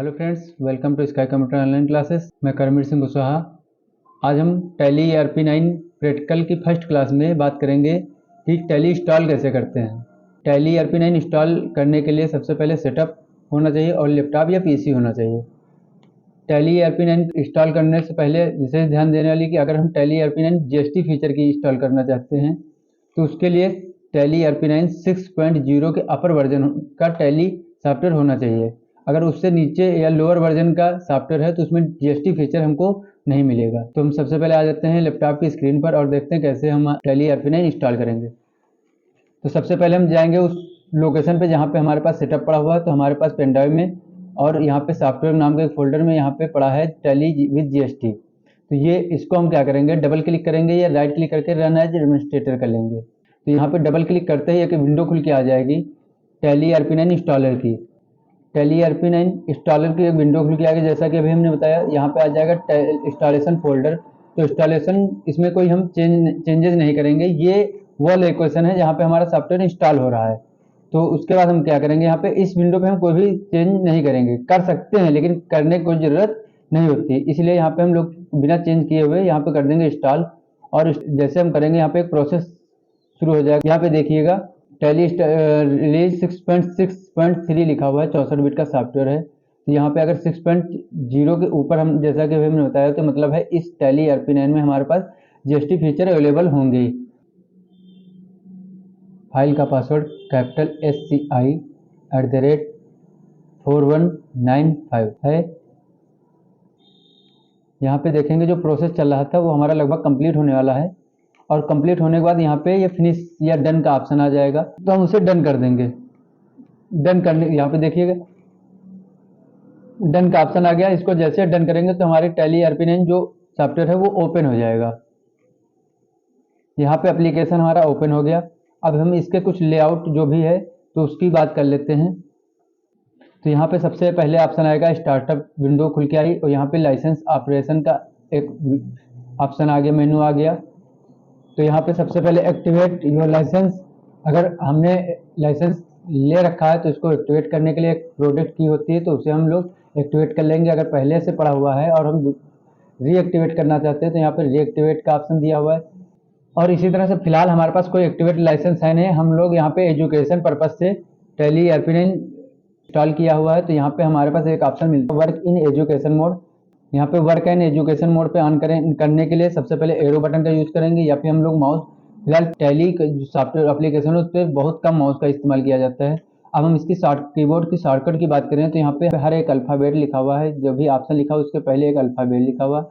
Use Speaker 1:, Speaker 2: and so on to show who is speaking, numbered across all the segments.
Speaker 1: Hello friends, welcome to sky computer online classes. मैं करमवीर सिंह कुशवाहा। आज हम टैली ERP9 प्रैक्टिकल की फर्स्ट क्लास में बात करेंगे कि टैली इंस्टॉल कैसे करते हैं। टैली ERP9 इंस्टॉल करने के लिए सबसे पहले सेटअप होना चाहिए और लैपटॉप या पीसी होना चाहिए। टैली ERP9 इंस्टॉल करने से पहले विशेष ध्यान देने वाली कि अगर हम टैली ERP9 GST फीचर की इंस्टॉल करना चाहते हैं तो उसके लिए टैली ERP9 6.0 के अपर वर्जन का टैली सॉफ्टवेयर होना चाहिए। अगर उससे नीचे या लोअर वर्जन का सॉफ्टवेयर है तो उसमें GST फीचर हमको नहीं मिलेगा। तो हम सबसे पहले आ जाते हैं लैपटॉप की स्क्रीन पर और देखते हैं कैसे हम टैली ERP9 इंस्टॉल करेंगे। तो सबसे पहले हम जाएंगे उस लोकेशन पे जहाँ पे हमारे पास सेटअप पड़ा हुआ है। तो हमारे पास पेन ड्राइव में और यहाँ पे सॉफ्टवेयर नाम के एक फोल्डर में यहाँ पे पड़ा है टैली विद GST। तो ये इसको हम क्या करेंगे, डबल क्लिक करेंगे या राइट क्लिक करके रन एज एडमिनिस्ट्रेटर कर लेंगे। तो यहाँ पे डबल क्लिक करते ही एक विंडो खुल के आ जाएगी टैली ERP9 इंस्टॉलर की। टैली ERP9 इंस्टॉलर की एक विंडो खुल के आ गई। जैसा कि अभी हमने बताया, यहाँ पे आ जाएगा इंस्टॉलेशन फोल्डर। तो इंस्टॉलेशन इसमें कोई हम चेंजेस नहीं करेंगे। ये वो लोकेशन है जहाँ पे हमारा सॉफ्टवेयर इंस्टॉल हो रहा है। तो उसके बाद हम क्या करेंगे, यहाँ पे इस विंडो पे हम कोई भी चेंज नहीं करेंगे। कर सकते हैं लेकिन करने की कोई ज़रूरत नहीं होती, इसलिए यहाँ पे हम लोग बिना चेंज किए हुए यहाँ पे कर देंगे इंस्टॉल। और जैसे हम करेंगे यहाँ पे एक प्रोसेस शुरू हो जाएगा। यहाँ पे देखिएगा टैली रिलीज 6.6.3 लिखा हुआ है, 64 बिट का सॉफ्टवेयर है। तो यहाँ पे अगर 6.0 के ऊपर हम, जैसा कि हमने बताया, तो मतलब है इस टैली ERP9 में हमारे पास GST फीचर अवेलेबल होंगे। फाइल का पासवर्ड कैपिटल SCI@4195 है। यहाँ पे देखेंगे जो प्रोसेस चल रहा था वो हमारा लगभग कंप्लीट होने वाला है। और कंप्लीट होने के बाद यहाँ पे ये फिनिश या डन का ऑप्शन आ जाएगा, तो हम उसे डन कर देंगे। डन करने यहाँ पे देखिएगा डन का ऑप्शन आ गया। इसको जैसे डन करेंगे तो हमारी टैली ERP9 जो सॉफ्टवेयर है वो ओपन हो जाएगा। यहाँ पे एप्लीकेशन हमारा ओपन हो गया। अब हम इसके कुछ लेआउट जो भी है तो उसकी बात कर लेते हैं। तो यहाँ पे सबसे पहले ऑप्शन आएगा स्टार्टअप विंडो खुल के आई और यहाँ पे लाइसेंस ऑपरेशन का एक ऑप्शन आ गया, मेनू आ गया। तो यहाँ पे सबसे पहले एक्टिवेट योर लाइसेंस। अगर हमने लाइसेंस ले रखा है तो इसको एक्टिवेट करने के लिए एक प्रोडक्ट की होती है, तो उसे हम लोग एक्टिवेट कर लेंगे। अगर पहले से पड़ा हुआ है और हम रीएक्टिवेट करना चाहते हैं तो यहाँ पे रीएक्टिवेट का ऑप्शन दिया हुआ है। और इसी तरह से फिलहाल हमारे पास कोई एक्टिवेट लाइसेंस है नहीं। हम लोग यहाँ पे एजुकेशन पर्पज से टैली ERP9 इंस्टॉल किया हुआ है। तो यहाँ पे हमारे पास एक ऑप्शन मिलता है वर्क इन एजुकेशन मोड। यहाँ पे वर्क एंड एजुकेशन मोड पे ऑन करने के लिए सबसे पहले एरो बटन का यूज करेंगे या फिर हम लोग माउस। फिलहाल टैली जो सॉफ्टवेयर एप्लीकेशन है उस पर बहुत कम माउस का इस्तेमाल किया जाता है। अब हम इसकी कीबोर्ड की शॉर्टकट की बात करें तो यहाँ पे हर एक अल्फ़ाबेट लिखा हुआ है। जो भी ऑप्शन लिखा हुआ उसके पहले एक अल्फ़ाबेट लिखा हुआ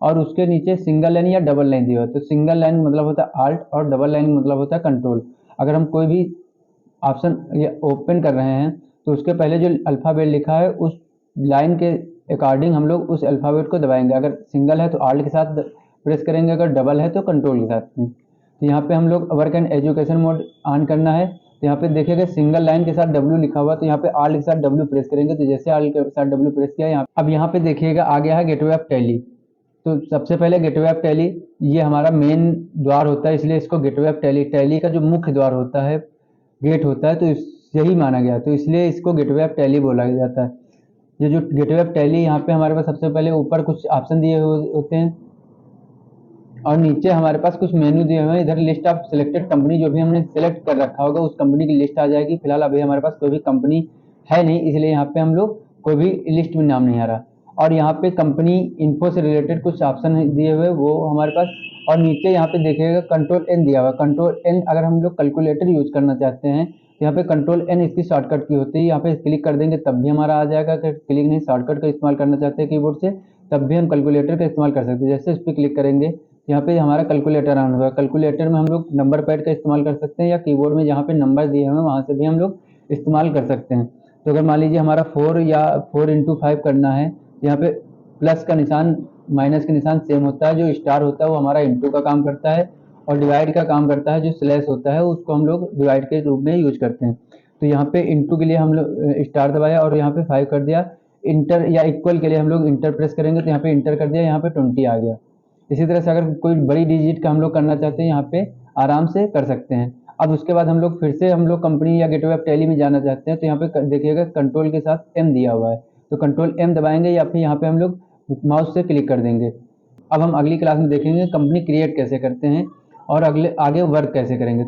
Speaker 1: और उसके नीचे सिंगल लाइन या डबल लाइन दिया हुआ है। तो सिंगल लाइन मतलब होता है आल्ट और डबल लाइन मतलब होता है कंट्रोल। अगर हम कोई भी ऑप्शन या ओपन कर रहे हैं तो उसके पहले जो अल्फ़ाबेट लिखा है उस लाइन के अकॉर्डिंग हम लोग उस अल्फ़ाबेट को दबाएंगे। अगर सिंगल है तो आल्ट के साथ प्रेस करेंगे, अगर डबल है तो कंट्रोल के साथ। तो यहाँ पे हम लोग work and education mode on करना है। तो यहाँ पे देखिएगा सिंगल लाइन के साथ W लिखा हुआ, तो यहाँ पे आल्ट के साथ W प्रेस करेंगे। तो जैसे आल्ट के साथ W प्रेस किया यहाँ, अब यहाँ पे देखिएगा आ गया है गेटवे ऑफ टैली। तो सबसे पहले गेटवे ऑफ टैली ये हमारा मेन द्वार होता है, इसलिए इसको गेटवे ऑफ टैली, टैली का जो मुख्य द्वार होता है, गेट होता है, तो यही माना गया। तो इसलिए इसको गेटवे ऑफ टैली बोला जाता है। ये जो गेटवे ऑफ टैली, यहाँ पे हमारे पास सबसे पहले ऊपर कुछ ऑप्शन दिए हुए होते हैं और नीचे हमारे पास कुछ मेन्यू दिए हुए हैं। इधर लिस्ट ऑफ सिलेक्टेड कंपनी, जो भी हमने सेलेक्ट कर रखा होगा उस कंपनी की लिस्ट आ जाएगी। फिलहाल अभी हमारे पास कोई भी कंपनी है नहीं, इसलिए यहाँ पे हम लोग कोई भी लिस्ट में नाम नहीं आ रहा। और यहाँ पे कंपनी इन्फो से रिलेटेड कुछ ऑप्शन दिए हुए वो हमारे पास। और नीचे यहाँ पे देखिएगा कंट्रोल N दिया हुआ। कंट्रोल N अगर हम लोग कैलकुलेटर यूज करना चाहते हैं तो यहाँ पे कंट्रोल N इसकी शॉर्टकट की होती है। यहाँ पे क्लिक कर देंगे तब भी हमारा आ जाएगा। अगर क्लिक नहीं, शॉर्टकट का इस्तेमाल करना चाहते हैं कीबोर्ड से, तब भी हम कैलकुलेटर का इस्तेमाल कर सकते हैं। जैसे इस पर क्लिक करेंगे यहाँ पे हमारा कैलकुलेटर ऑन होगा। कैलकुलेटर में हम लोग नंबर पैड का इस्तेमाल कर सकते हैं या कीबोर्ड में जहाँ पे नंबर दिए हुए हैं वहाँ से भी हम लोग इस्तेमाल कर सकते हैं। तो अगर मान लीजिए हमारा 4 या 4x5 करना है, यहाँ पे प्लस का निशान माइनस का निशान सेम होता है। जो स्टार होता है वो हमारा इंटू का काम करता है और डिवाइड का काम करता है। जो स्लैश होता है उसको हम लोग डिवाइड के रूप में यूज करते हैं। तो यहाँ पे इंटू के लिए हम लोग स्टार दबाया और यहाँ पे 5 कर दिया। इंटर या इक्वल के लिए हम लोग इंटर प्रेस करेंगे तो यहाँ पे इंटर कर दिया, यहाँ पे 20 आ गया। इसी तरह से अगर कोई बड़ी डिजिट का हम लोग करना चाहते हैं यहाँ पे आराम से कर सकते हैं। अब उसके बाद फिर से हम लोग कंपनी या गेटवे ऑफ टैली में जाना चाहते हैं तो यहाँ पे देखिएगा कंट्रोल के साथ M दिया हुआ है। तो कंट्रोल एम दबाएंगे या फिर यहाँ पे हम लोग माउस से क्लिक कर देंगे। अब हम अगली क्लास में देखेंगे कंपनी क्रिएट कैसे करते हैं और आगे वर्क कैसे करेंगे।